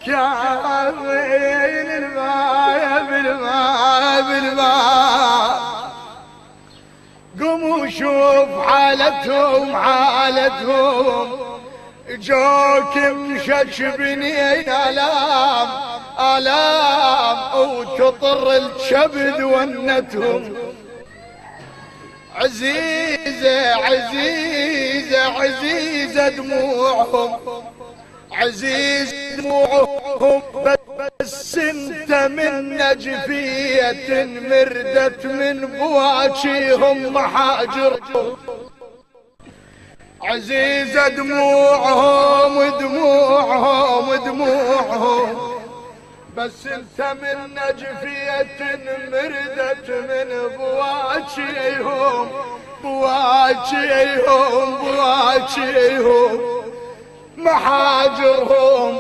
كاظمين الماء بالماء. قوموا شوف حالتهم جوك مششبنين آلام وتطر الكبد ونتهم. عزيزة دموعهم بس انت من نجفية مردت من بواكيهم محاجرهم. عزيزة دموعهم بس انت من نجفية مردت من بواكيهم محاجرهم.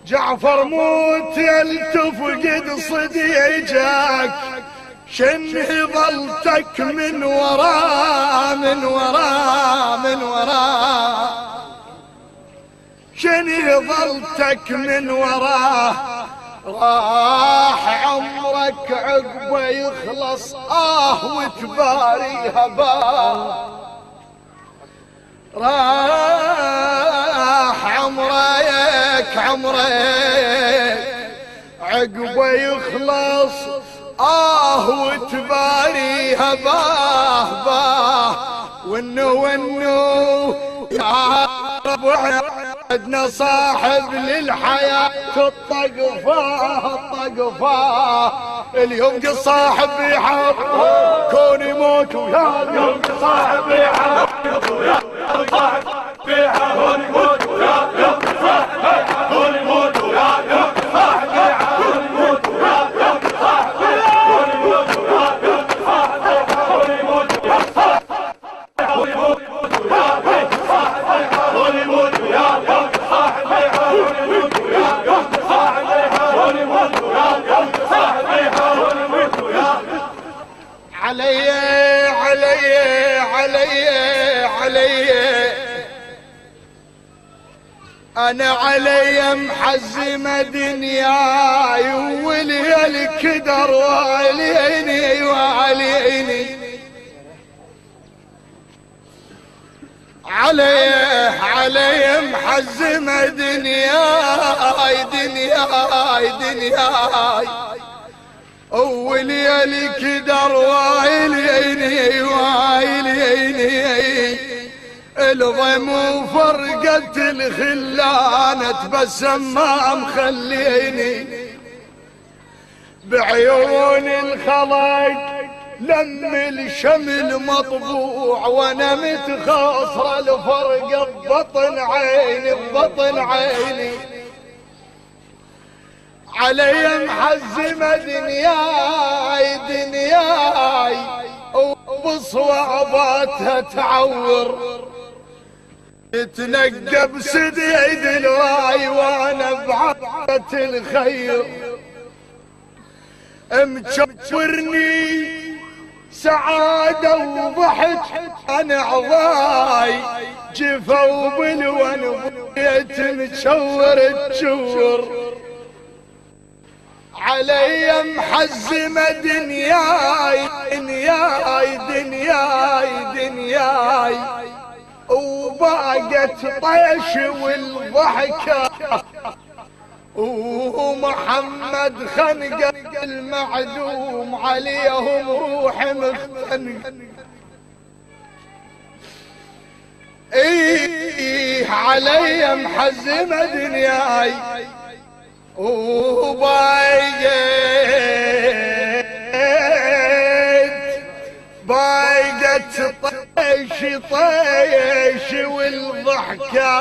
جعفر موت يلتفقد صديجك شنه ظلتك من وراه شنه ظلتك من وراه. راح عمرك عقبه يخلص وتباريها باه. راح عمرك عقبه يخلص وتباريها باه. وانه يا رب عدنا صاحب للحياة الطقفاه. اليوم صاحب بيحب كون يموت ويا اليوم صاحب بيحب ويا صاحب بيحب كون يموت ويا اليوم صاحب بيحب كون يموت ويا اليوم صاحب بيحب كون يموت ويا اليوم صاحب بيحب كون يموت ويا اليوم صاحب بيحب كون يموت ويا صاحب كون يموت ويا اليوم صاحب بيحب كون يموت ويا اليوم صاحب بيحب كون يموت ويا اليوم صاحب بيحب كون يموت ويا اليوم صاحب بيحب كون يموت ويا علي انا علي محزمه دنياي ولي الكدر وعليني علي محزمه دنياي ولي الكدر وعليني. الضم وفرقة الخلانة تبسم ما مخليني. بعيون الخلق لم الشمل مطبوع وانا متخاصر الفرقة ببطن عيني. علي محزمة دنياي وبصواباتها تعور. تنقب سديد الراي وانا بعبة الخير. مشورني سعادة وضحك انا عضاي جفا وبالون بيت مشور تشور. علي محزمة دنياي وباقت طيش والضحكة ومحمد خنقة المعدوم عليهم روح مختنقة. علي محزمة دنياي باقت طيش والضحكة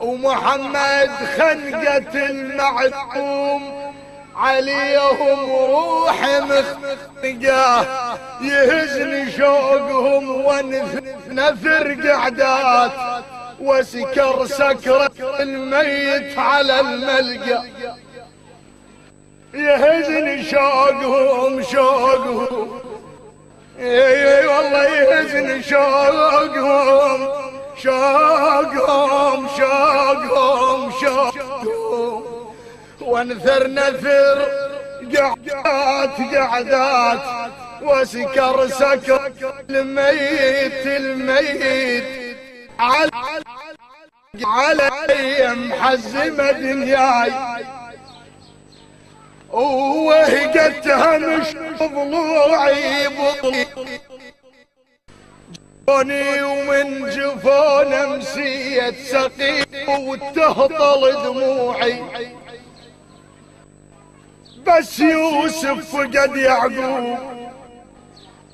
ومحمد خنقة المعدوم عليهم روح مخنقة. يهزني شوقهم ونثر قعدات وسكر سكرة الميت على الملقى. يهزني شوقهم اي والله يهزني شوقهم شوقهم شوقهم شوقهم، وانثرنا نثر قعدات قعدات، وسكر سكر الميت الميت، علي محزمة دنياي وهجتها مش ضلوعي بطلي، جفوني ومن جفون مسيت سقيم وتهطل دموعي، بس يوسف فقد يعقوب،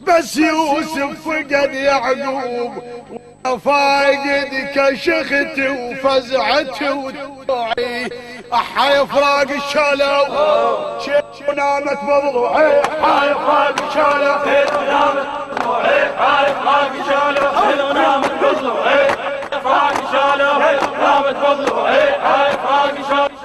بس يوسف فقد يعقوب، فاقد كشختي وفزعتي ودموعي، احا فراق الشلو ونامت بضلوعي، احا فراق الشلو ونامت بضلوعي، احا فراق الشلو ونامت بضلوعي، فراق الشلو ونامت بضلوعي، احا فراق الشلو